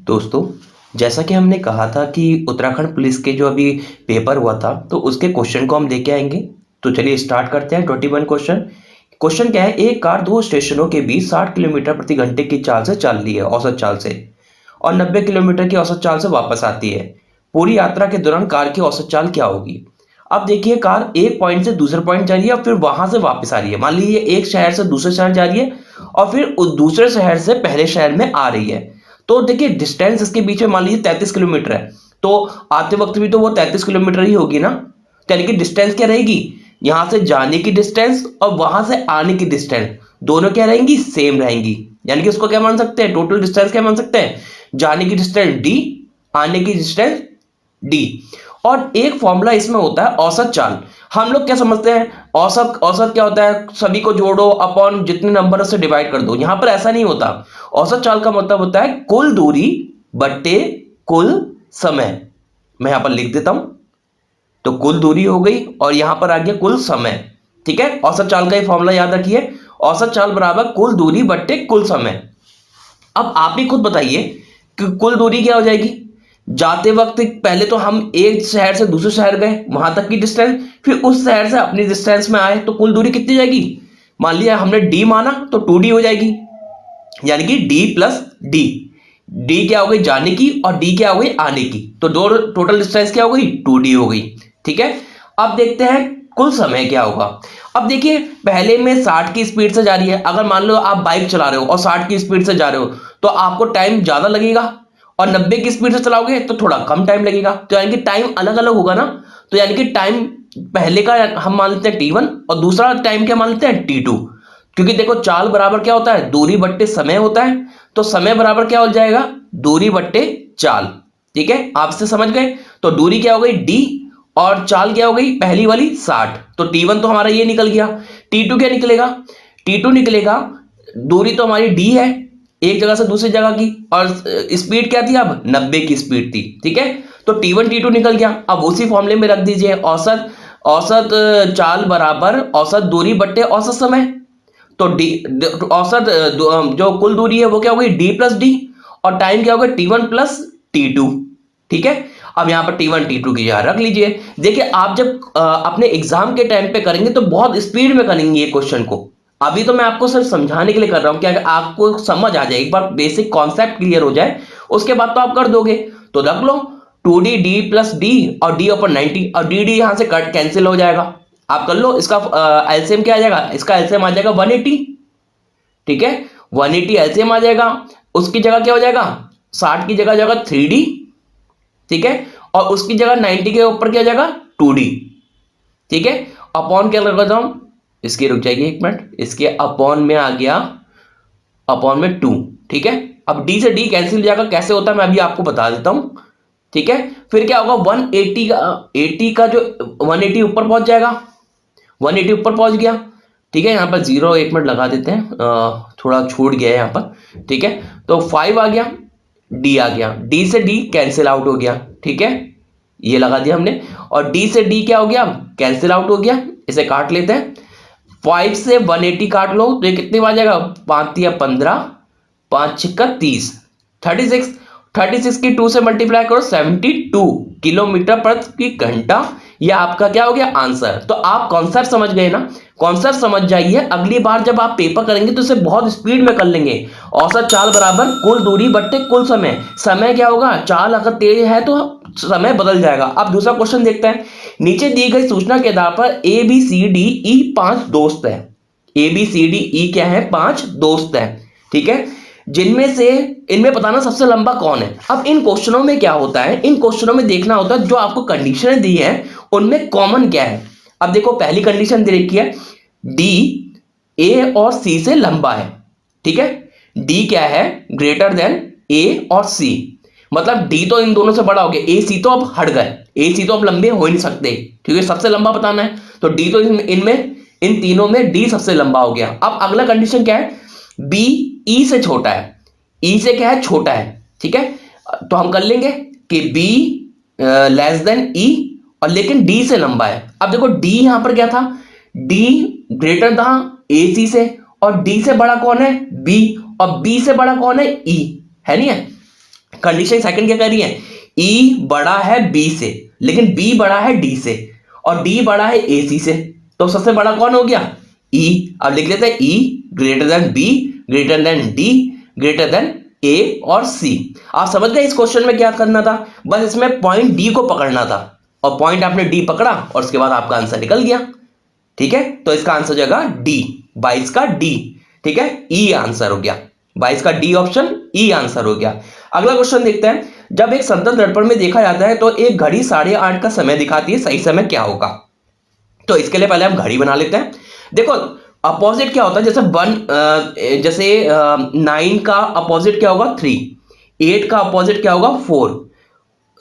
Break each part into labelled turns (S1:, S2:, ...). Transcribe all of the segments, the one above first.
S1: दोस्तों, जैसा कि हमने कहा था कि उत्तराखंड पुलिस के जो अभी पेपर हुआ था तो उसके क्वेश्चन को हम लेके आएंगे। तो चलिए स्टार्ट करते हैं। 21 क्वेश्चन। क्वेश्चन क्या है, एक कार दो स्टेशनों के बीच 60 किलोमीटर प्रति घंटे की चाल से चल रही है, औसत चाल से, और 90 किलोमीटर की औसत चाल से वापस आती है। पूरी यात्रा के दौरान कार की औसत चाल क्या होगी? अब देखिए, कार एक पॉइंट से दूसरे पॉइंट जा रही है और फिर वहां से वापस आ रही है। मान लीजिए एक शहर से दूसरे शहर जा रही है और फिर उस दूसरे शहर से पहले शहर में आ रही है। तो देखिए डिस्टेंस इसके बीच में मान लीजिए 33 किलोमीटर है, तो आते वक्त भी तो वो 33 किलोमीटर ही होगी ना। तो यानी कि डिस्टेंस क्या रहेगी, यहां से जाने की डिस्टेंस और वहां से आने की डिस्टेंस दोनों क्या रहेंगी, सेम रहेंगी। यानी कि उसको क्या मान सकते हैं, टोटल डिस्टेंस क्या मान सकते हैं, जाने की डिस्टेंस डी, आने की डिस्टेंस डी। और एक फॉर्मूला इसमें होता है औसत चाल। हम लोग क्या समझते हैं, औसत औसत क्या होता है, सभी को जोड़ो अपॉन जितने नंबर से डिवाइड कर दो। यहां पर ऐसा नहीं होता। औसत चाल का मतलब होता है कुल दूरी बट्टे कुल समय। मैं यहां पर लिख देता हूं। तो कुल दूरी हो गई और यहां पर आ गया कुल समय। ठीक है, औसत चाल का ये फॉर्मूला याद रखिए, औसत चाल बराबर कुल दूरी बट्टे कुल समय। अब आप ही खुद बताइए कि कुल दूरी क्या हो जाएगी। जाते वक्त पहले तो हम एक शहर से दूसरे शहर गए, वहां तक की डिस्टेंस, फिर उस शहर से अपनी डिस्टेंस में आए, तो कुल दूरी कितनी जाएगी। मान लिया हमने डी माना तो 2D हो जाएगी, यानी कि डी प्लस डी। डी क्या हो गई, जाने की, और डी क्या हो गई, आने की। तो दो टोटल डिस्टेंस क्या हो गई, 2D हो गई। ठीक है, अब देखते हैं कुल समय क्या होगा। अब देखिए पहले में 60 की स्पीड से जा रही है। अगर मान लो आप बाइक चला रहे हो और 60 की स्पीड से जा रहे हो तो आपको टाइम ज्यादा लगेगा, और 90 की स्पीड से चलाओगे तो थोड़ा कम टाइम लगेगा। तो यानी कि टाइम अलग अलग होगा ना। तो यानी कि टाइम पहले का हम मान लेते हैं T1 और दूसरा टाइम क्या मान लेते हैं, T2। क्योंकि देखो चाल बराबर क्या होता है, दूरी बट्टे समय होता है। तो समय बराबर क्या हो जाएगा, दूरी बट्टे चाल। ठीक है, आप इससे समझ गए। तो दूरी क्या हो गई डी, और चाल क्या हो गई पहली वाली 60। तो T1 तो हमारा ये निकल गया। T2 क्या निकलेगा, T2 निकलेगा, दूरी तो हमारी डी है एक जगह से दूसरी जगह की, और स्पीड क्या थी, अब 90 की स्पीड थी। ठीक है, तो T1 T2 निकल गया। अब उसी फॉर्मूले में रख दीजिए, औसत औसत चाल बराबर औसत दूरी बट्टे औसत समय। तो डी, औसत जो कुल दूरी है वो क्या हो गई, डी प्लस डी, और टाइम क्या होगा, T1 प्लस T2। ठीक है, अब यहां पर T1 T2 की जगह रख लीजिए। देखिए आप जब अपने एग्जाम के टाइम पे करेंगे तो बहुत स्पीड में करेंगे ये क्वेश्चन को। अभी तो मैं आपको सिर्फ समझाने के लिए कर रहा हूं कि अगर आपको समझ आ जाए, एक बार बेसिक कॉन्सेप्ट क्लियर हो जाए, उसके बाद तो आप कर दोगे। तो रख लो 2D डी प्लस डी, और डी ऊपर 90, और डी डी यहां से कट कैंसिल हो जाएगा। आप कर लो, इसका एलसीएम क्या आ जाएगा, इसका एलसीएम आ जाएगा 180। ठीक है, 180 एलसीएम आ जाएगा। उसकी जगह क्या हो जाएगा, 60 की जगह जाएगा 3D। ठीक है, और उसकी जगह 90 के ऊपर क्या हो जाएगा, 2D। ठीक है, अपॉन क्या लगाता हूं, इसकी रुक जाएगी एक मिनट, इसके अपॉन में आ गया, अपॉन में 2। ठीक है, अब डी से डी कैंसिल हो जाएगा, कैसे होता है मैं अभी आपको बता देता हूं। ठीक है, फिर क्या होगा, 180 का 80 का जो 180 ऊपर पहुंच जाएगा, 180 ऊपर पहुंच गया। ठीक है, यहाँ पर जीरो एक मिनट लगा देते हैं, थोड़ा छूट गया है यहाँ पर। ठीक है, तो 5 आ गया, डी आ गया, डी से डी कैंसिल आउट हो गया। ठीक है, ये लगा दिया हमने, और डी से डी क्या हो गया, कैंसिल आउट हो गया। इसे काट लेते हैं, 5 से 180 काट लो तो ये कितने में आ जाएगा, 5 या 15, 5 छिक्का 30, 36। 36 की 2 से मल्टीप्लाई करो, 72 किलोमीटर प्रति घंटा। ये आपका क्या हो गया, आंसर। तो आप कॉन्सेप्ट समझ गए ना, कॉन्सेप्ट समझ जाइए। अगली बार जब आप पेपर करेंगे तो इसे बहुत स्पीड में कर लेंगे। औसत चाल बराबर कुल दूरी बट्टे कुल समय। समय क्या होगा, चाल अगर तेज है तो समय बदल जाएगा। अब दूसरा क्वेश्चन देखते हैं। नीचे दी गई सूचना के आधार पर A B C D E 5 दोस्त है। A B C D E क्या है, 5 दोस्त है। ठीक है, जिनमें से इनमें बताना सबसे लंबा कौन है। अब इन क्वेश्चनों में क्या होता है, इन क्वेश्चनों में देखना होता है जो आपको कंडीशनें दी है उनमें कॉमन क्या है। अब देखो पहली कंडीशन दे रखी है, डी ए और सी से लंबा है। ठीक है, डी क्या है, ग्रेटर देन ए और सी। मतलब डी तो इन दोनों से बड़ा हो गया, ए सी तो अब हट गए, ए सी तो अब लंबे हो ही नहीं सकते क्योंकि सबसे लंबा बताना है। तो डी तो इनमें इन तीनों में डी सबसे लंबा हो गया। अब अगला कंडीशन क्या है, बी ई से छोटा है, ई से क्या है, छोटा है। ठीक है, तो हम कर लेंगे कि बी लेस देन ई, और लेकिन डी से लंबा है। अब देखो डी यहां पर क्या था, डी ग्रेटर था ए सी से, और डी से बड़ा कौन है, बी, और बी से बड़ा कौन है, ई है नहीं है। कंडीशन सेकंड क्या कह रही है, ई बड़ा है बी से लेकिन बी बड़ा है डी से और डी बड़ा है ए सी से, तो सबसे बड़ा कौन हो गया, ई। अब लिख लेते हैं E greater than B greater than D greater than A और सी। आप समझ गए इस क्वेश्चन में क्या करना था, बस इसमें पॉइंट डी को पकड़ना था और पॉइंट आपने डी पकड़ा और उसके बाद आपका आंसर निकल गया। ठीक है, तो इसका आंसर हो जाएगा डी, 22 का डी। ठीक है, ई आंसर हो गया 22 का डी ऑप्शन ई आंसर हो गया। अगला क्वेश्चन देखते हैं, जब एक समतल दर्पण में देखा जाता है तो एक घड़ी 8:30 का समय दिखाती है, सही समय क्या होगा। तो इसके लिए पहले हम घड़ी बना लेते हैं। देखो अपोजिट क्या होता है, जैसे 9 का अपोजिट क्या होगा 3, 8 का अपोजिट क्या होगा 4,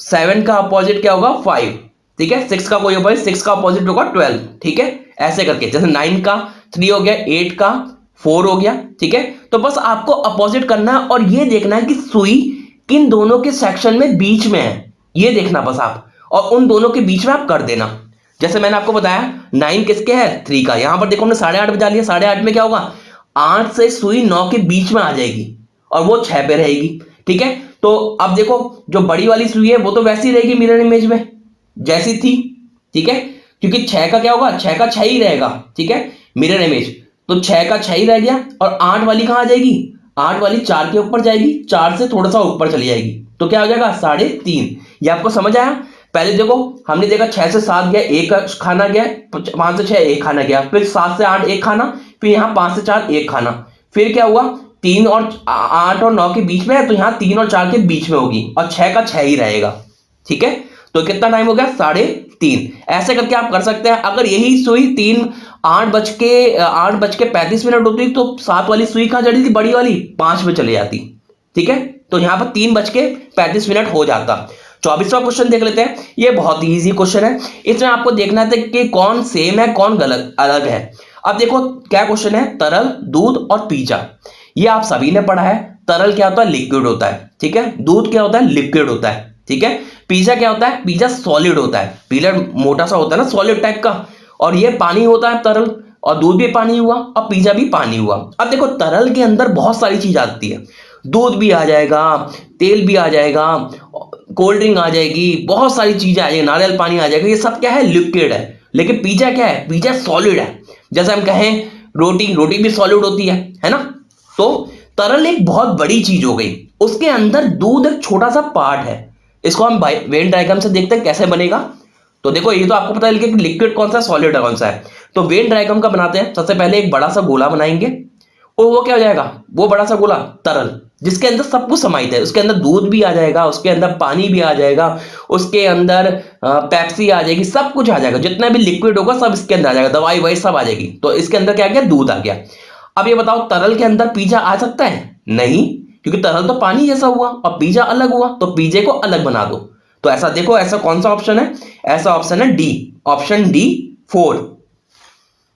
S1: 7 का अपोजिट क्या होगा 5, ठीक है, 6 का कोई अपोजिट 6 का अपोजिट होगा 12। ठीक है, ऐसे करके जैसे 9 का 3 हो गया, 8 का 4 हो गया। ठीक है, तो बस आपको अपोजिट करना है और ये देखना है कि सुई किन दोनों के सेक्शन में बीच में है, ये देखना बस आप, और उन दोनों के बीच में आप कर देना। जैसे मैंने आपको बताया 9 किसके है 3 का, यहां पर देखो हमने 8:30 बजा लिया, 8:30 में क्या होगा 8 से सुई 9 के बीच में आ जाएगी और वो 6 पे रहेगी। ठीक है, तो अब देखो जो बड़ी वाली सुई है वो तो वैसी रहेगी मिरर इमेज में जैसी थी। ठीक है, क्योंकि 6 का क्या होगा 6 का 6 ही रहेगा। ठीक है, मिरर इमेज तो 6 का 6 ही रह गया और 8 वाली कहां आ जाएगी, 8 वाली 4 के ऊपर जाएगी, 4 से थोड़ा सा ऊपर चली जाएगी, तो क्या हो जाएगा 3.5। ये आपको समझ आया। पहले देखो हमने देखा 6 से 7 गया, एक खाना गया, 5 से 6 एक खाना गया, फिर 7 से 8 एक खाना, फिर यहाँ 5 से 4 एक खाना, फिर क्या हुआ 3 और 8 और 9 के बीच में है तो यहाँ 3 और 4 के बीच में होगी और 6 का 6 ही रहेगा। ठीक है, तो कितना टाइम हो गया 3.5। ऐसे करके आप कर सकते हैं। अगर यही सुई 8:35 होती तो 7 वाली सुई कहां चढ़ी थी, बड़ी वाली 5 में चली जाती। ठीक है, तो यहां पर 3:35 हो जाता। 24वां क्वेश्चन देख लेते हैं, ये बहुत ही इजी क्वेश्चन है। इसमें आपको देखना है कि कौन सेम है कौन गलत अलग है। अब देखो क्या क्वेश्चन है, तरल दूध और पीजा, ये आप सभी ने पढ़ा है। तरल क्या होता है लिक्विड होता है, ठीक है, दूध क्या होता है लिक्विड होता है, ठीक है, पिज्जा क्या होता है, पिज्जा सॉलिड होता है, पिज्जा मोटा सा होता है ना सॉलिड टाइप का, और ये पानी होता है तरल, और दूध भी पानी हुआ और पिज्जा भी पानी हुआ। अब देखो तरल के अंदर बहुत सारी चीज आती है, दूध भी आ जाएगा, तेल भी आ जाएगा, कोल्ड ड्रिंक आ जाएगी, बहुत सारी चीजें आ जाएगी, नारियल पानी आ जाएगा, ये सब क्या है लिक्विड है। लेकिन पिज्जा क्या है, पिज्जा सॉलिड है। जैसे हम कहें रोटी, रोटी भी सॉलिड होती है ना। तो तरल एक बहुत बड़ी चीज हो गई, उसके अंदर दूध एक छोटा सा पार्ट है। इसको हम वेन डायग्राम से देखते हैं कैसे बनेगा। तो देखो ये तो आपको पता है कि लिक्विड कौन सा सॉलिड कौन सा है। तो वेन डायग्राम का बनाते हैं, सबसे पहले एक बड़ा सा गोला बनाएंगे और वो क्या हो जाएगा, वो बड़ा सा गोला तरल जिसके अंदर सब कुछ समाहित है, उसके अंदर दूध भी आ जाएगा, उसके अंदर पानी भी आ जाएगा, उसके अंदर पेप्सी आ जाएगी, सब कुछ आ जाएगा, जितना भी लिक्विड होगा सब इसके अंदर आ जाएगा, दवाई वही सब आ जाएगी। तो इसके अंदर क्या आ गया, दूध आ गया। अब ये बताओ तरल के अंदर पिज्जा आ सकता है, नहीं, क्योंकि तरल तो पानी जैसा हुआ और पिज्जा अलग हुआ, तो पिज्जे को अलग बना दो। तो ऐसा देखो, ऐसा कौन सा ऑप्शन है, ऐसा ऑप्शन है डी, ऑप्शन डी 4।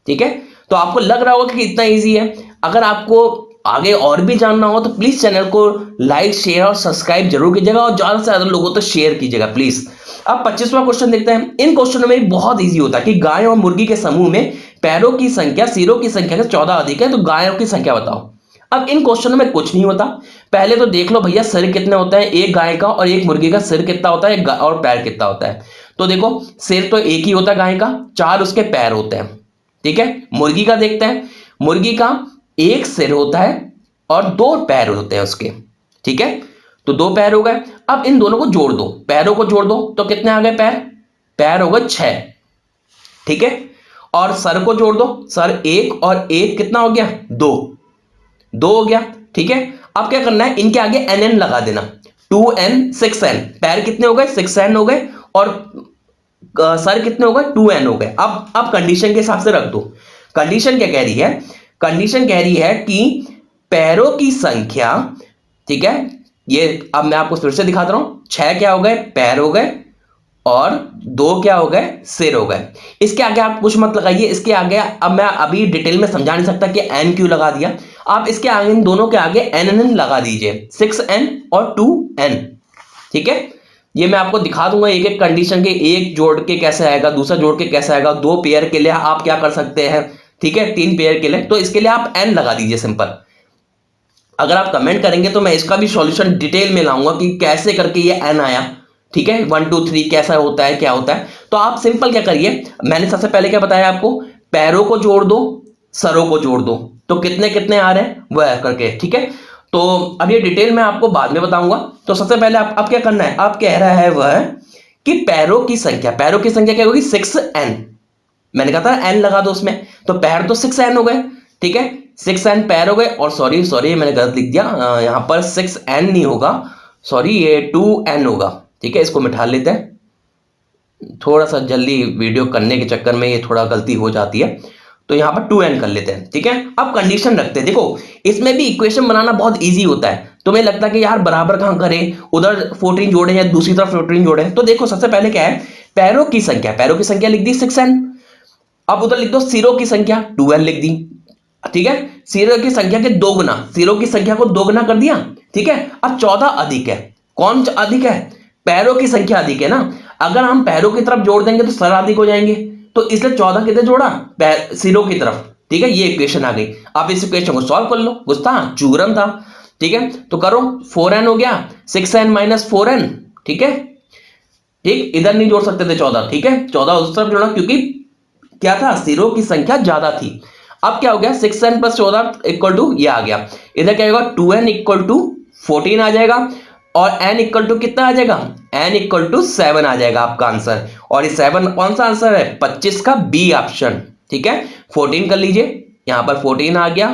S1: ठीक है, तो आपको लग रहा होगा कि इतना इजी है। अगर आपको आगे और भी जानना हो तो प्लीज चैनल को लाइक शेयर और सब्सक्राइब जरूर कीजिएगा और ज्यादा से ज्यादा लोगों तक शेयर कीजिएगा प्लीज। अब 25वां क्वेश्चन देखते हैं। इन क्वेश्चनों में बहुत इजी होता है कि गाय और मुर्गी के समूह में पैरों की संख्या सिरों की संख्या से 14 अधिक है, तो गायों की संख्या बताओ। अब इन क्वेश्चनों में कुछ नहीं होता, पहले तो देख लो भैया सिर कितने होते हैं, एक गाय का और एक मुर्गी का सिर कितना होता है और पैर कितना होता है। तो देखो सिर तो एक ही होता है गाय का, 4 उसके पैर होते हैं। ठीक है, मुर्गी का देखते हैं, मुर्गी का एक सिर होता है और 2 पैर होते हैं उसके। ठीक है, तो 2 पैर हो गए। अब इन दोनों को जोड़ दो, पैरों को जोड़ दो तो कितने आ गए पैर, पैर हो गए 6। ठीक है, और सर को जोड़ दो, सर 1 और 1 कितना हो गया 2, 2 हो गया। ठीक है, अब क्या करना है, इनके आगे nn लगा देना, 2n 6n, पैर कितने हो गए 6n हो गए और सर कितने हो गए 2n हो गए। अब कंडीशन के हिसाब से रख दो। कंडीशन क्या कह रही है, कंडीशन कह रही है कि पैरों की संख्या, ठीक है, ये अब मैं आपको फिर से दिखा दे रहा हूं, 6 क्या हो गए पैर हो गए और 2 क्या हो गए सिर हो गए। इसके आगे आप कुछ मत लगाइए, इसके आगे अब मैं अभी डिटेल में समझा नहीं सकता कि n क्यों लगा दिया, आप इसके आगे इन दोनों के आगे nn लगा दीजिए, 6n और 2n। ठीक है, ये मैं आपको दिखा दूंगा एक एक कंडीशन के, एक जोड़ के कैसे आएगा, दूसरा जोड़ के कैसे आएगा, 2 पेयर के लिए आप क्या कर सकते हैं, ठीक है, 3 पेयर के लिए, तो इसके लिए आप n लगा दीजिए सिंपल। अगर आप कमेंट करेंगे तो मैं इसका भी सॉल्यूशन डिटेल में लाऊंगा कि कैसे करके ये n आया, ठीक है, 1 2 3 कैसा होता है, क्या होता है। तो आप सिंपल क्या करिए, मैंने सबसे पहले क्या बताया आपको, पैरों को जोड़ दो, सरों को जोड़ दो, तो कितने कितने आ रहे हैं वह करके, ठीक है। तो अब ये डिटेल मैं आपको बाद में बताऊंगा। तो सबसे पहले आप क्या करना है, आप कह रहा है वह कि पैरों की संख्या क्या होगी, 6n। मैंने कहा था n लगा दो उसमें, तो पैर तो 6n हो गए, ठीक है, 6n पैर हो गए। और सॉरी सॉरी मैंने गलत लिख दिया, यहां पर 6n नहीं होगा, सॉरी ये 2n होगा, ठीक है, इसको मिटा लेते हैं। थोड़ा सा जल्दी वीडियो करने के चक्कर में ये थोड़ा गलती हो जाती है, तो यहाँ पर 2n कर लेते हैं, ठीक है। अब कंडीशन रखते हैं, देखो इसमें भी इक्वेशन बनाना बहुत इजी होता है। तुम्हें लगता है कि यार बराबर कहाँ करें, उधर 14 जोड़े या दूसरी तरफ 14 जोड़े, तो देखो सबसे पहले क्या है, पैरों की संख्या लिख दी 6n, अब उधर लिख दो सिरों की संख्या 2n लिख दी, ठीक है, सिरों की संख्या के दो गुना, सिरों की संख्या को दो गुना कर दिया, ठीक है। अब 14 अधिक है, कौन अधिक है, पैरों की संख्या अधिक है ना, अगर हम पैरों की तरफ जोड़ देंगे तो सर अधिक हो जाएंगे, तो इसलिए 14 कितने जोड़ा, सिरों की तरफ, ठीक है, ये इक्वेशन आ गई। आप इस इक्वेशन को सॉल्व कर लो, कुछ था चूरन था, ठीक है, तो करो 4n हो गया, 6n माइनस 4n, ठीक है, ठीक, इधर नहीं जोड़ सकते थे 14, ठीक है, 14 उस तरफ जोड़ा क्योंकि क्या था, सिरों की संख्या ज्यादा थी। अब क्या हो गया, 6n प्लस 14 इक्वल टू ये आ गया, इधर क्या होगा 2n इक्वल टू 14 आ जाएगा, और n इक्वल टू कितना आ जाएगा, n इक्वल टू 7 आ जाएगा आपका आंसर। और ये 7 कौन सा आंसर है, 25 का बी ऑप्शन, ठीक है। 14 कर लीजिए, यहां पर 14 आ गया,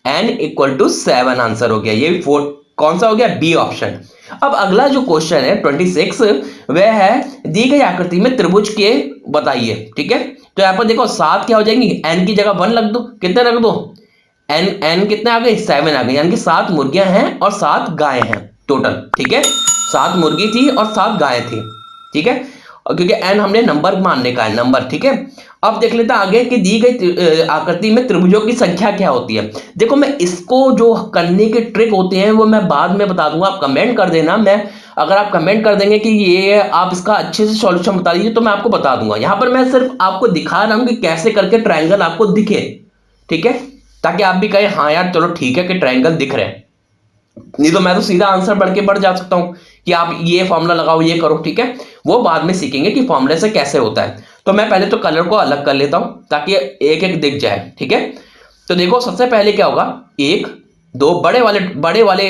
S1: n इक्वल टू 7 आंसर हो गया, ये कौन सा हो गया, बी ऑप्शन। अब अगला जो क्वेश्चन है 26, वह है दी गई आकृति में त्रिभुज के बताइए, ठीक है। तो यहां पर देखो 7 क्या हो जाएंगी, n की जगह 1 रख दो, कितने रख दो, n कितने आ गए, 7 आ गए, यानी कि 7 मुर्गियां हैं और 7 गायें हैं टोटल, ठीक है, 7 मुर्गी थी और 7 गायें थी, ठीक है, और क्योंकि n हमने नंबर मानने का है, नंबर, ठीक है। अब देख लेते हैं आगे कि दी गई आकृति में त्रिभुजों की संख्या क्या होती है। देखो मैं इसको जो करने के ट्रिक होते हैं वो मैं बाद में बता दूंगा, आप कमेंट कर देना, मैं अगर आप कमेंट कर देंगे कि ये आप इसका अच्छे से सॉल्यूशन बता दीजिए तो मैं आपको बता दूंगा। यहां पर मैं सिर्फ आपको दिखा रहा हूं कि कैसे करके ट्रायंगल आपको दिखे, ठीक है, ताकि आप भी कहें हाँ यार चलो ठीक है कि ट्रायंगल दिख रहे हैं, नहीं तो मैं तो सीधा आंसर बढ़ जा सकता हूं कि आप ये फॉर्मूला लगाओ, ये करो, ठीक है, वो बाद में सीखेंगे कि फॉर्मूले से कैसे होता है। तो मैं पहले तो कलर को अलग कर लेता हूं ताकि एक एक दिख जाए, ठीक है। तो देखो सबसे पहले क्या होगा, 1 2 बड़े वाले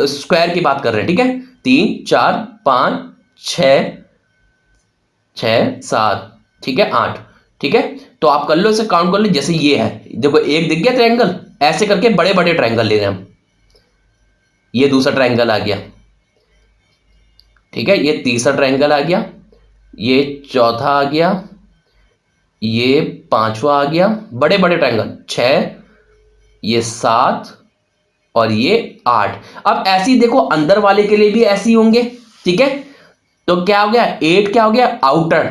S1: स्क्वायर की बात कर रहे हैं, ठीक है, 3 4 5 6 7, ठीक है, 8, ठीक है। तो आप कर लो, इसे काउंट कर लो, जैसे ये है, देखो एक दिख गया ट्रायंगल, ऐसे करके बड़े बड़े ट्रायंगल ले रहे हैं हम, ये दूसरा ट्रायंगल आ गया, ठीक है, ये तीसरा ट्रायंगल आ गया, ये चौथा आ गया, ये पांचवा आ गया, बड़े बड़े ट्रायंगल 6, ये 7 और ये 8। अब ऐसे ही देखो अंदर वाले के लिए भी ऐसे ही होंगे, ठीक है। तो क्या हो गया, 8 क्या हो गया, आउटर,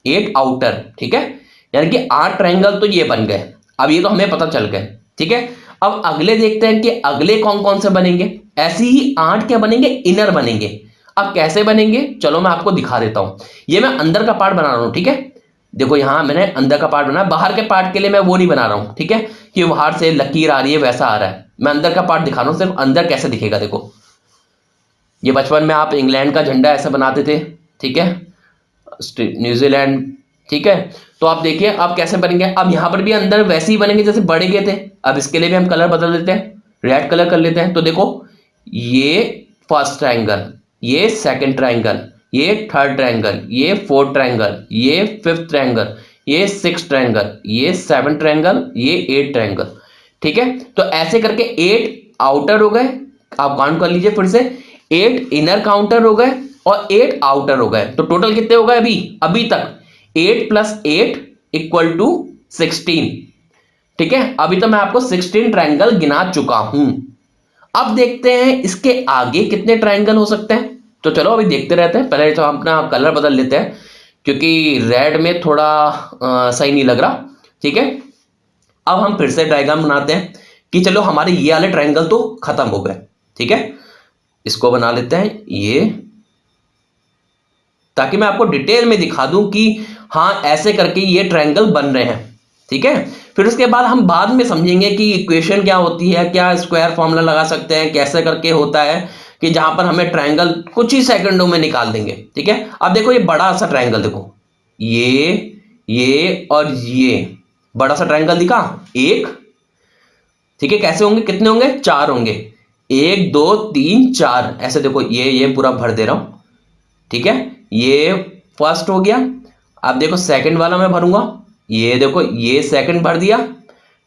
S1: 8 आउटर, ठीक है, यानी कि 8 ट्रायंगल तो ये बन गए। अब ये तो हमें पता चल गए, ठीक है। अब अगले देखते हैं कि अगले कौन कौन से बनेंगे, ऐसे ही 8 क्या बनेंगे, इनर बनेंगे। अब कैसे बनेंगे, चलो मैं आपको दिखा देता हूं, ये मैं अंदर का पार्ट बना रहा हूं, ठीक है, देखो यहां मैंने अंदर का पार्ट बनाया, बाहर के पार्ट के लिए मैं वो नहीं बना रहा हूं, ठीक है, कि बाहर से लकीर आ रही है वैसा आ रहा है, मैं अंदर का पार्ट दिखा रहा हूं, सिर्फ अंदर कैसे दिखेगा। देखो ये बचपन में आप इंग्लैंड का झंडा ऐसे बनाते थे, ठीक है, न्यूजीलैंड, ठीक है, तो आप देखिए अब कैसे बनेंगे। अब यहां पर भी अंदर वैसे ही बनेंगे जैसे बड़े के थे। अब इसके लिए भी हम कलर बदल देते हैं, रेड कलर कर लेते हैं। तो देखो ये फर्स्ट ट्रायंगल, ये सेकंड ट्रायंगल, ये थर्ड ट्रायंगल, ये फोर्थ ट्रायंगल, ये फिफ्थ ट्रायंगल, ये सिक्स ट्रायंगल, ये सेवन ट्रायंगल, ये 8 ट्रायंगल, ठीक है। तो ऐसे करके 8 आउटर हो गए, आप काउंट कर लीजिए फिर से, 8 इनर काउंटर हो गए और 8 आउटर हो गए। तो टोटल कितने हो गए अभी तक, 8 प्लस 8 इक्वल टू 16, ठीक है। अभी तो मैं आपको 16 ट्रायंगल गिना चुका हूं। अब देखते हैं इसके आगे कितने ट्रायंगल हो सकते हैं। तो चलो अभी देखते रहते हैं, पहले तो हम अपना कलर बदल लेते हैं क्योंकि रेड में थोड़ा सही नहीं लग रहा, ठीक है। अब हम फिर से डायग्राम बनाते हैं कि चलो हमारे ये वाले ट्रायंगल तो खत्म हो गए, ठीक है, इसको बना लेते हैं ये, ताकि मैं आपको डिटेल में दिखा दूं कि हाँ ऐसे करके ये ट्रायंगल बन रहे हैं, ठीक है। फिर उसके बाद हम बाद में समझेंगे कि इक्वेशन क्या होती है, क्या स्क्वायर फॉर्मूला लगा सकते हैं, कैसे करके होता है कि जहां पर हमें ट्रायंगल कुछ ही सेकंडों में निकाल देंगे। ठीक है, अब देखो ये बड़ा सा ट्रायंगल, देखो ये और ये बड़ा सा ट्रायंगल दिखा एक। ठीक है, कैसे होंगे, कितने होंगे, चार होंगे, 1 2 3 4 ऐसे। देखो ये पूरा भर दे रहा हूं। ठीक है, ये फर्स्ट हो गया। अब देखो सेकंड वाला मैं भरूंगा, ये देखो ये सेकंड भर दिया।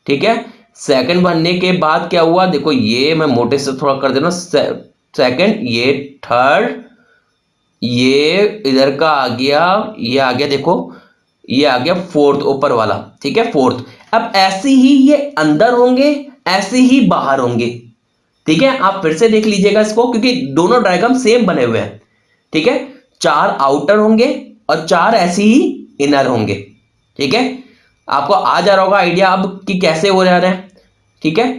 S1: ठीक है, सेकंड भरने के बाद क्या हुआ, देखो ये मैं मोटे से थोड़ा कर देना, सेकंड, ये थर्ड, ये इधर का आ गया, ये आ गया, देखो ये आ गया फोर्थ ऊपर वाला। ठीक है, फोर्थ। अब ऐसे ही ये अंदर होंगे, ऐसे ही बाहर होंगे। ठीक है, आप फिर से देख लीजिएगा इसको, क्योंकि दोनों डायग्राम सेम बने हुए हैं। ठीक है, 4 आउटर होंगे और 4 ऐसे ही इनर होंगे। ठीक है, आपको आ जा रहा होगा आइडिया अब कि कैसे हो जा रहा है। ठीक है,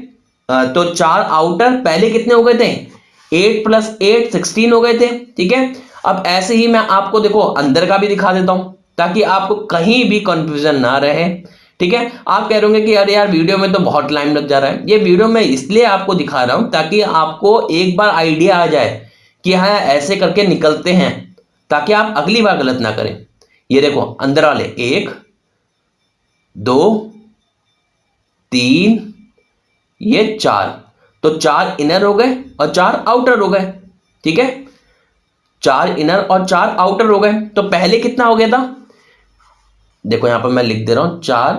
S1: तो 4 आउटर पहले कितने हो गए थे, 8 + 8 16 हो गए थे। ठीक है, अब ऐसे ही मैं आपको देखो अंदर का भी दिखा देता हूं, ताकि आपको कहीं भी कंफ्यूजन ना रहे। ठीक है, आप कह रहे होंगे कि अरे यार वीडियो में तो बहुत टाइम लग जा रहा है। ये वीडियो मैं इसलिए आपको दिखा रहा हूं ताकि आपको एक बार आइडिया आ जाए कि हाँ ऐसे करके निकलते हैं, ताकि आप अगली बार गलत ना करें। ये देखो अंदर वाले 1 2 3, ये 4, तो 4 इनर हो गए और 4 आउटर हो गए। ठीक है, 4 इनर और 4 आउटर हो गए। तो पहले कितना हो गया था, देखो यहां पर मैं लिख दे रहा हूं 4,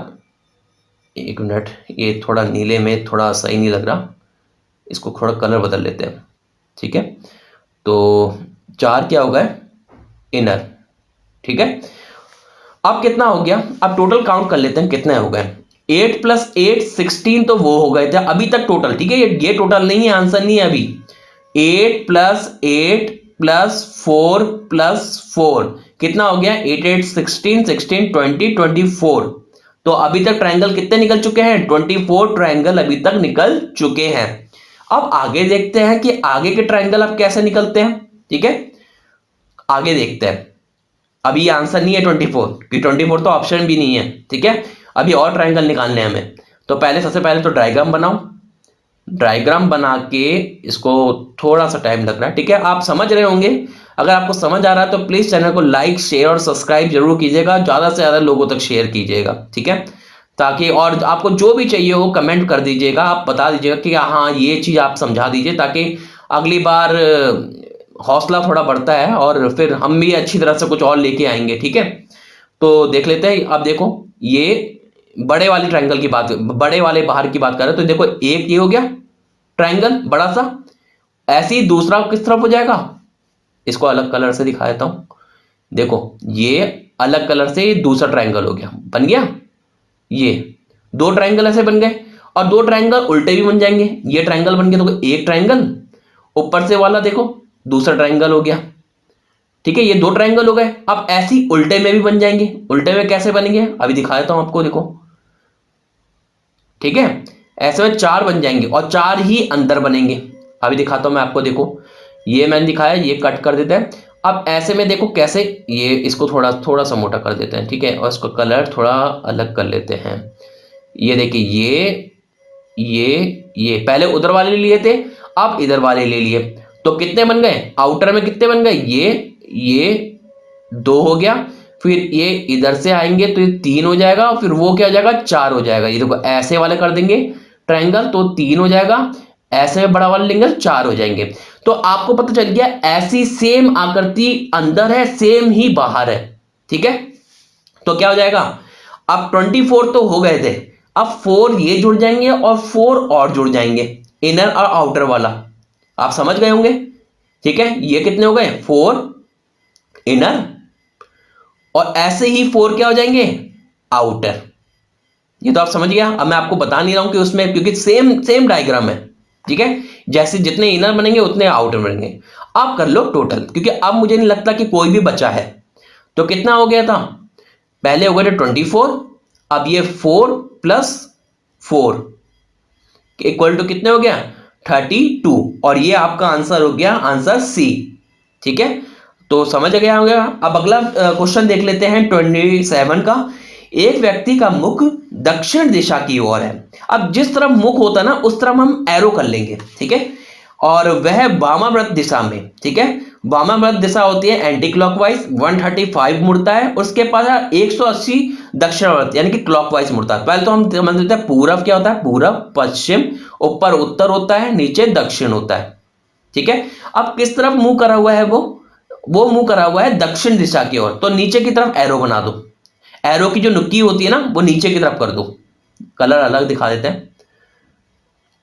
S1: 1 मिनट, ये थोड़ा नीले में थोड़ा सही नहीं लग रहा, इसको थोड़ा कलर बदल लेते हैं। ठीक है, तो 4 क्या हो गए, इनर। ठीक है, अब कितना हो गया, अब टोटल काउंट कर लेते हैं कितने हो गए। 8 + 8 16, तो वो हो गए थे अभी तक टोटल। ठीक है, ये टोटल नहीं है, आंसर नहीं है अभी। 8 + 8 + 4 + 4 कितना हो गया, 8 8 16 16 20 24। तो अभी तक ट्रायंगल कितने निकल चुके हैं, 24 ट्रायंगल अभी तक निकल चुके हैं। अब आगे देखते हैं कि आगे के ट्रायंगल अब कैसे निकलते हैं। ठीक है, आगे देखते हैं। अभी आंसर नहीं है 24, क्योंकि 24 तो ऑप्शन भी नहीं है। ठीक है, अभी और ट्रायंगल निकालने हैं हमें। तो पहले सबसे पहले तो डायग्राम बनाओ, डायग्राम बना के इसको थोड़ा सा टाइम लग रहा है। ठीक है, आप समझ रहे होंगे। अगर आपको समझ आ रहा है तो प्लीज चैनल को लाइक शेयर और सब्सक्राइब जरूर कीजिएगा, ज्यादा से ज्यादा लोगों तक शेयर कीजिएगा। ठीक है, ताकि और आपको जो भी चाहिए हो कमेंट कर दीजिएगा, आप बता दीजिएगा कि हाँ ये चीज आप समझा दीजिए, ताकि अगली बार हौसला थोड़ा बढ़ता है और फिर हम भी अच्छी तरह से कुछ और लेके आएंगे। ठीक है, तो देख लेते हैं। अब देखो ये बड़े वाले ट्रायंगल की बात, बड़े वाले बाहर की बात कर रहे हैं, तो देखो एक ये हो गया ट्रायंगल बड़ा सा। ऐसे ही दूसरा किस तरफ हो जाएगा, इसको अलग कलर से दिखा देता हूं। देखो ये अलग कलर से दूसरा ट्रायंगल हो गया, बन गया। ये 2 ट्रायंगल ऐसे बन गए, और 2 ट्रायंगल उल्टे भी बन जाएंगे। ये ट्रायंगल बन गया, तो एक ट्रायंगल ऊपर से वाला देखो दूसरा ट्रायंगल हो गया। ठीक है, ये 2 ट्रायंगल हो गए। अब ऐसे ही उल्टे में भी बन जाएंगे। उल्टे में कैसे बनेंगे, अभी दिखा देता हूं आपको, देखो। ठीक है, ऐसे में 4 बन जाएंगे और 4 ही अंदर बनेंगे। अभी दिखाता हूं मैं आपको, देखो ये मैंने दिखाया, ये कट कर देते हैं। अब ऐसे में देखो कैसे, ये इसको थोड़ा थोड़ा सा मोटा कर देते हैं। ठीक है, और इसको कलर थोड़ा अलग कर लेते हैं। ये देखिए ये पहले उधर वाले लिए थे, अब इधर वाले ले लिए। तो कितने बन गए, आउटर में कितने बन गए, ये 2 हो गया। फिर ये इधर से आएंगे तो ये 3 हो जाएगा, और फिर वो क्या हो जाएगा, 4 हो जाएगा। ये देखो ऐसे वाले कर देंगे ट्रायंगल तो 3 हो जाएगा, ऐसे में बड़ा वाला लेंगे 4 हो जाएंगे। तो आपको पता चल गया ऐसी सेम आकृति अंदर है, सेम ही बाहर है। ठीक है, तो क्या हो जाएगा, अब 24 तो हो गए थे, अब 4 ये जुड़ जाएंगे और 4 और जुड़ जाएंगे, इनर और आउटर वाला। आप समझ गए होंगे। ठीक है, ये कितने हो गए, 4 इनर, और ऐसे ही 4 क्या हो जाएंगे, आउटर। ये तो आप समझ गया। अब मैं आपको बता नहीं रहा हूं कि उसमें, क्योंकि सेम सेम डायग्राम है। ठीक है, जैसे जितने इनर बनेंगे उतने आउटर बनेंगे। आप कर लो टोटल, क्योंकि अब मुझे नहीं लगता कि कोई भी बचा है। तो कितना हो गया था, पहले हो गए थे 24, अब ये 4 + 4 इक्वल टू कितने हो गया, 32, और ये आपका आंसर हो गया, आंसर सी। ठीक है, तो समझ गया होगा। अब अगला क्वेश्चन देख लेते हैं 27 का। एक व्यक्ति का मुख दक्षिण दिशा की ओर है। अब जिस तरफ मुख होता है ना उस तरफ हम एरो कर लेंगे, ठीक है, और वह वामाव्रत दिशा में, ठीक है, वामाव्रत दिशा होती है एंटी क्लॉकवाइज, 135 मुड़ता है, उसके पास 180 दक्षिणावर्त यानी कि क्लॉकवाइज मुड़ता है। पहले तो हम समझ लेते हैं पूरब क्या होता है, पूरब पश्चिम, ऊपर उत्तर होता है, नीचे दक्षिण होता है, ठीक है। अब किस तरफ मुंह करा हुआ है वो मुंह करा हुआ है दक्षिण दिशा की ओर, तो नीचे की तरफ एरो बना दो। एरो की जो नुक्की होती है ना वो नीचे की तरफ कर दो, कलर अलग दिखा देते हैं।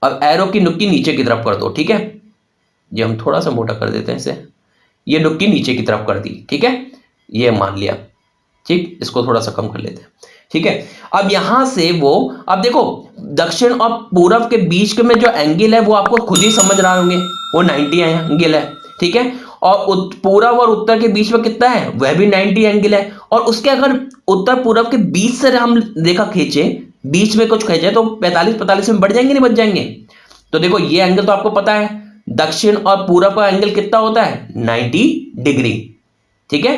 S1: अब एरो की नुक्की नीचे की तरफ कर दो, ठीक है, ये हम थोड़ा सा मोटा कर देते हैं इसे, ये नुक्की नीचे की तरफ कर दी, ठीक है, ये मान लिया, ठीक, इसको थोड़ा सा कम कर लेते हैं, ठीक है। अब यहां से वो, अब देखो दक्षिण और पूरब के बीच के में जो एंगल है वो आपको खुद ही समझ रहे होंगे, वो 90 एंगल है, ठीक है, और पूरब और उत्तर के बीच में कितना है, वह भी 90 एंगल है। और उसके अगर उत्तर पूरब के बीच से हम रेखा खींचे, बीच में कुछ खींचे तो 45 में बढ़ जाएंगे नहीं बढ़ जाएंगे। तो देखो ये एंगल तो आपको पता है, दक्षिण और पूरब का एंगल कितना होता है, 90 डिग्री, ठीक है,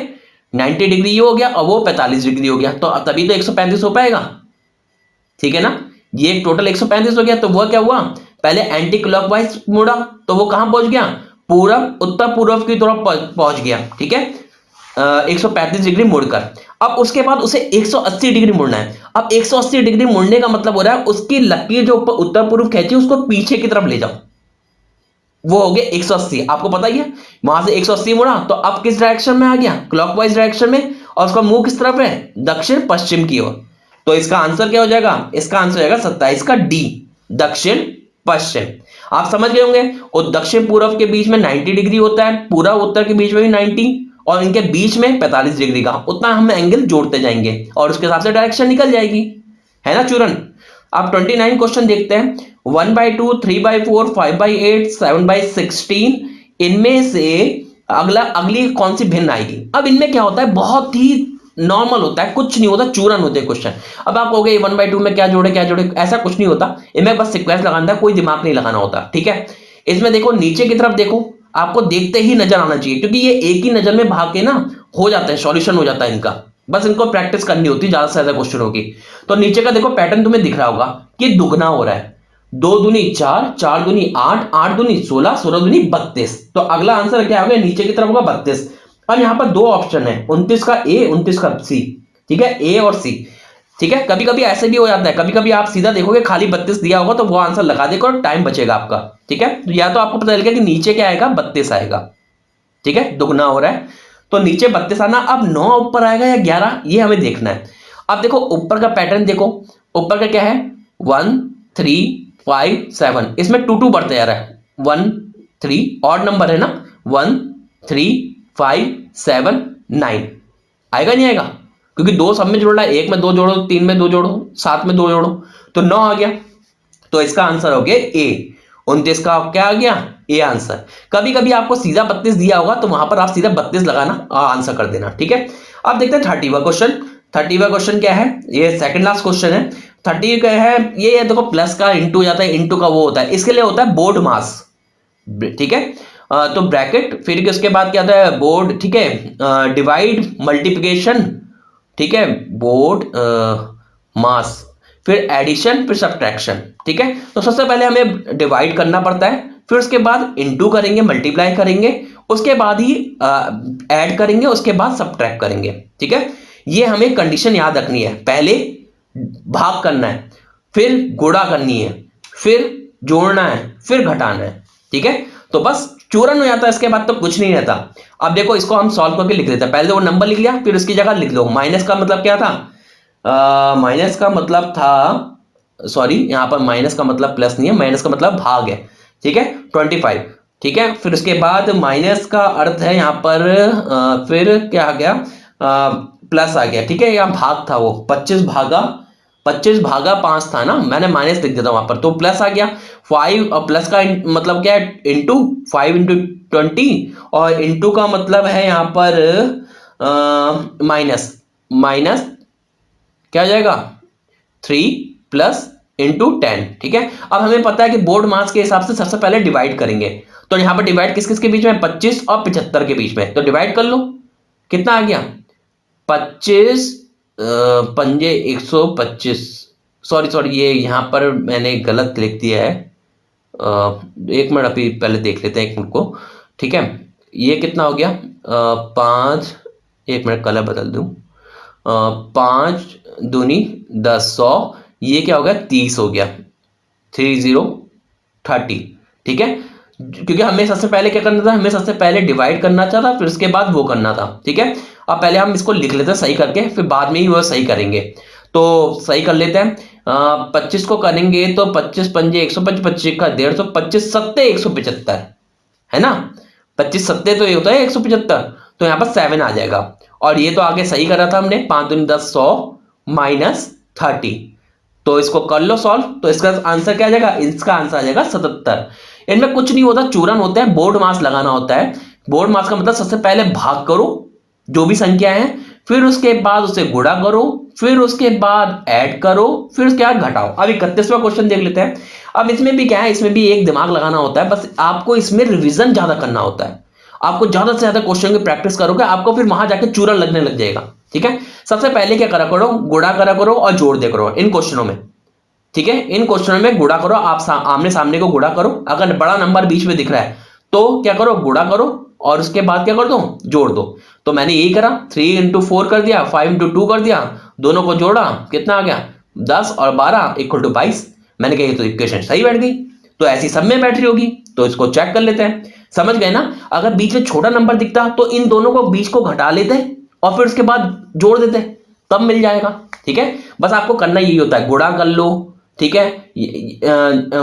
S1: 90 डिग्री ये हो गया और वो 45 डिग्री हो गया, तो तभी तो 135 हो पाएगा, ठीक है ना। ये टोटल 135 हो गया, तो वो क्या हुआ, पहले एंटी क्लॉकवाइज मुड़ा तो वो कहां पहुंच गया, पूरब उत्तर पूर्व की तरफ पहुंच गया, ठीक है, 135 डिग्री मुड़कर। अब उसके बाद उसे 180 डिग्री मुड़ना है। अब 180 डिग्री मुड़ने का मतलब हो रहा है उसकी लकीर जो ऊपर उत्तर पूर्व खींची उसको पीछे की तरफ ले जाओ, वो हो गया 180, आपको पता ही है, वहां से 180 मुड़ा तो अब किस डायरेक्शन में आ गया, क्लॉकवाइज डायरेक्शन में, और उसका मुंह किस तरफ है, दक्षिण पश्चिम की ओर। तो इसका आंसर क्या हो जाएगा, इसका आंसर हो जाएगा 27 का डी, दक्षिण पश्चिम। आप समझ गए होंगे, और दक्षिण पूर्व के बीच में 90 डिग्री होता है, पूर्व उत्तर के बीच में भी 90, और इनके बीच में 45 डिग्री का, उतना हम एंगल जोड़ते जाएंगे और उसके हिसाब से डायरेक्शन निकल जाएगी, है ना चूरन। आप 29 क्वेश्चन देखते हैं, 1/2, 3/4, 5/8, 7/16, इनमें से अगली कौन सी भिन्न आएगी। अब इनमें क्या होता है, बहुत ही नॉर्मल होता है, कुछ नहीं होता, चूरन होते हैं क्वेश्चन। अब आप कहोगे 1/2 में क्या जोड़े, ऐसा कुछ नहीं होता, इनमें बस सीक्वेंस लगाना है, कोई दिमाग नहीं लगाना होता, ठीक है। इसमें देखो नीचे की तरफ देखो, आपको देखते ही नजर आना चाहिए, क्योंकि ये एक ही नजर में भाग के ना हो जाता है, सॉल्यूशन हो जाता है इनका, बस इनको प्रैक्टिस करनी होती है ज्यादा से ज्यादा क्वेश्चनों की। तो नीचे का देखो पैटर्न तुम्हें दिख रहा होगा कि दुगना हो रहा है, 2 दूनी 4, 4 दूनी 8, 8 दूनी 16, 16 दूनी 32, तो अगला आंसर क्या होगा, नीचे की तरफ होगा 32। अब यहाँ पर दो ऑप्शन है, 29 का ए, 29 का सी, ठीक है, ए और सी, ठीक है। कभी कभी ऐसे भी हो जाता है, कभी कभी आप सीधा देखोगे खाली 32 दिया होगा तो वो आंसर लगा देगा और टाइम बचेगा आपका, ठीक है। तो या तो आपको पता चल गया कि नीचे क्या आएगा, 32 आएगा, ठीक है, दुगना हो रहा है तो नीचे 32 आना। अब 9 ऊपर आएगा या 11 ये हमें देखना है। अब देखो ऊपर का पैटर्न देखो, ऊपर का क्या है, 1 3 5 7, इसमें 2 2 बढ़ते जा रहा है, 1 3 ऑड नंबर है ना, 1 3 5 7 9, आएगा नहीं आएगा, क्योंकि 2 सब में जोड़ रहा है, 1 में 2 जोड़ो, 3 में 2 जोड़ो, 7 में 2 जोड़ो, तो 9 आ गया। तो इसका आंसर हो गया ए, 29 का क्या आ गया, ए आंसर। कभी कभी आपको सीधा 32 दिया होगा तो वहां पर आप सीधा 32 लगाना, आंसर कर देना, ठीक है। अब देखते हैं 30वां क्वेश्चन। 30वां क्वेश्चन क्या है, ये सेकंड लास्ट क्वेश्चन है। 30 का है ये, देखो प्लस का इंटू जाता है, इंटू का वो होता है, इसके लिए होता है बोर्ड मास, ठीक है। तो ब्रैकेट, फिर उसके बाद क्या होता है बोर्ड, ठीक है, डिवाइड मल्टीप्लिकेशन, ठीक है, बोर्ड मास, फिर एडिशन, फिर सब्ट्रैक्शन, ठीक है। तो सबसे पहले हमें डिवाइड करना पड़ता है, फिर उसके बाद इनटू करेंगे, मल्टीप्लाई करेंगे, उसके बाद ही ऐड करेंगे, उसके बाद सब्ट्रैक्ट करेंगे, ठीक है। ये हमें कंडीशन याद रखनी है, पहले भाग करना है, फिर गुणा करनी है, फिर जोड़ना है, फिर घटाना है, ठीक है। तो बस चूरन हो जाता है, इसके बाद तो कुछ नहीं रहता। अब देखो इसको हम सॉल्व करके लिख देते हैं, पहले वो नंबर लिख लिया, फिर उसकी जगह लिख लो माइनस का मतलब क्या था, माइनस का मतलब था, सॉरी यहाँ पर माइनस का मतलब प्लस नहीं है, माइनस का मतलब भाग है, ठीक है, 25, ठीक है। फिर उसके बाद माइनस का अर्थ है यहाँ पर फिर क्या आ गया, प्लस आ गया, ठीक है, यहाँ भाग था वो 25 भागा 5 था ना, मैंने माइनस लिख देता वहां पर, तो प्लस आ गया 5, और प्लस का मतलब क्या है, इंटू 5 इंटू 20, और इंटू का मतलब है यहाँ पर माइनस, माइनस क्या हो जाएगा 3 प्लस इंटू 10, ठीक है। अब हमें पता है कि बोर्ड मास के हिसाब से सबसे पहले डिवाइड करेंगे, तो यहाँ पर डिवाइड किस किस के बीच में, 25 और 75 के बीच में, तो डिवाइड कर लो, कितना आ गया 25 पंजे 125, सॉरी ये यहाँ पर मैंने गलत लिख दिया है। एक मिनट, अभी पहले देख लेते हैं एक मिनट को। ठीक है, ये कितना हो गया? 5, एक मिनट कलर बदल दूं। 5 दूनी 10, 100, ये क्या हो गया? 30 हो गया, 30 ठीक है, क्योंकि हमें सबसे पहले क्या करना था? हमें सबसे पहले डिवाइड करना था, फिर उसके बाद वो करना था। ठीक है, अब पहले हम इसको लिख लेते हैं सही करके, फिर बाद में ही वो सही करेंगे। तो सही कर लेते हैं। 25 को करेंगे तो 25 पंजे 125, 25 का 150, 25 सत्ते 175, है ना? 25 सत्ते तो ये होता है 175, तो यहाँ पर 7 आ जाएगा। और ये तो आगे सही करा था हमने, 5 दूनी 10, 100 माइनस 30। तो इसको कर लो सॉल्व, तो इसका आंसर क्या आ जाएगा? इसका आंसर आ जाएगा 77। इनमें कुछ नहीं होता, चूरन होता है, बोर्ड मास लगाना होता है। बोर्ड मास का मतलब सबसे पहले भाग करो जो भी संख्या है, फिर उसके बाद उसे गुणा करो, फिर उसके बाद ऐड करो, फिर उसके बाद घटाओ। अब 31वां क्वेश्चन देख लेते हैं। अब इसमें भी क्या है, इसमें भी एक दिमाग लगाना होता है, बस आपको इसमें रिवीजन ज्यादा करना होता है। आपको ज्यादा से ज्यादा क्वेश्चन की प्रैक्टिस करोगे, आपको फिर वहां जाके चूरन लगने लग जाएगा। ठीक है, सबसे पहले क्या करा करो? गुणा करा करो और जोड़ दे करो इन क्वेश्चनों में। ठीक है, इन क्वेश्चनों में गुणा करो, आप आमने सामने को गुणा करो। अगर बड़ा नंबर बीच में दिख रहा है तो क्या करो? गुणा करो और उसके बाद क्या कर दो? जोड़ दो। तो मैंने यही करा, 3 इंटू 4 कर दिया, 5 इंटू 2 कर दिया, दोनों को जोड़ा, कितना आ गया? 10 और 12 इक्वल टू 22। मैंने कहा ये तो इक्वेशन सही बैठ गई, तो ऐसी सब में बैठ रही होगी, तो इसको चेक कर लेते हैं। समझ गए ना? अगर बीच में छोटा नंबर दिखता तो इन दोनों को बीच को घटा लेते और फिर उसके बाद जोड़ देते, तब मिल जाएगा। ठीक है, बस आपको करना यही होता है, गुणा कर लो। ठीक है,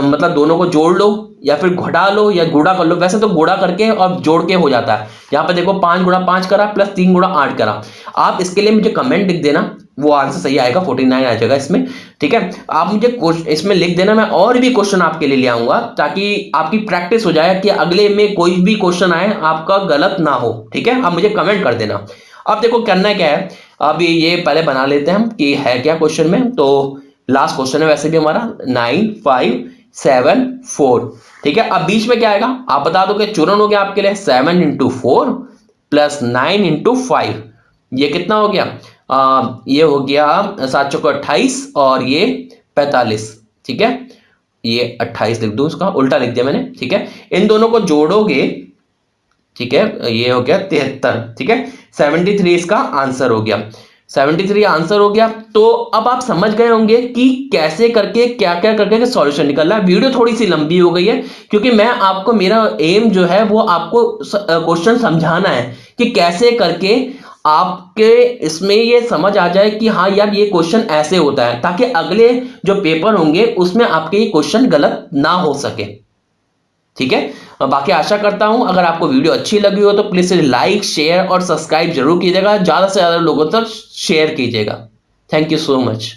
S1: मतलब दोनों को जोड़ लो या फिर घटा लो या गुणा कर लो। वैसे तो गुणा करके और जोड़ के हो जाता है। यहाँ पे देखो 5 गुणा 5 करा प्लस 3 गुणा 8 करा। आप इसके लिए मुझे कमेंट लिख देना, वो आंसर सही आएगा, 49 आ जाएगा इसमें। ठीक है, आप मुझे इसमें लिख देना, मैं और भी क्वेश्चन आपके लिए ले आऊंगा ताकि आपकी प्रैक्टिस हो जाए कि अगले में कोई भी क्वेश्चन आए आपका गलत ना हो। ठीक है, आप मुझे कमेंट कर देना। अब देखो करना क्या है, अभी ये पहले बना लेते हैं हम कि है क्या क्वेश्चन में। तो लास्ट क्वेश्चन है वैसे भी हमारा, 9 5 7 4। ठीक है, अब बीच में क्या आएगा आप बता दो। कि चूरन हो गया आपके लिए 7 इंटू 4 प्लस 9 इंटू 5, ये कितना हो गया? ये हो गया 7 चौको 28 और ये 45। ठीक है, ये 28 लिख दूं, उसका उल्टा लिख दिया मैंने। ठीक है, इन दोनों को जोड़ोगे, ठीक है, ये हो गया 73। ठीक है, 73 इसका आंसर हो गया, 73 आंसर हो गया। तो अब आप समझ गए होंगे कि कैसे करके क्या क्या करके सॉल्यूशन निकलना है। वीडियो थोड़ी सी लंबी हो गई है क्योंकि मैं आपको, मेरा एम जो है वो आपको क्वेश्चन समझाना है कि कैसे करके आपके इसमें ये समझ आ जाए कि हाँ यार ये क्वेश्चन ऐसे होता है, ताकि अगले जो पेपर होंगे उसमें आपके ये क्वेश्चन गलत ना हो सके। ठीक है, बाकी आशा करता हूं अगर आपको वीडियो अच्छी लगी हो तो प्लीज लाइक शेयर और सब्सक्राइब जरूर कीजिएगा, ज्यादा से ज्यादा लोगों तक शेयर कीजिएगा। Thank you so much.